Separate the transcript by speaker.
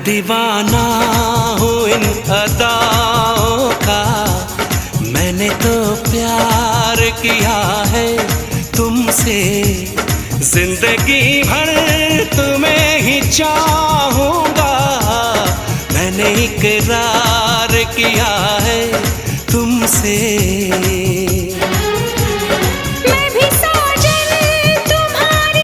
Speaker 1: दीवाना हूँ इन अदाओं का, मैंने तो प्यार किया है तुमसे, जिंदगी भर तुम्हें ही चाहूँगा। मैंने इकरार किया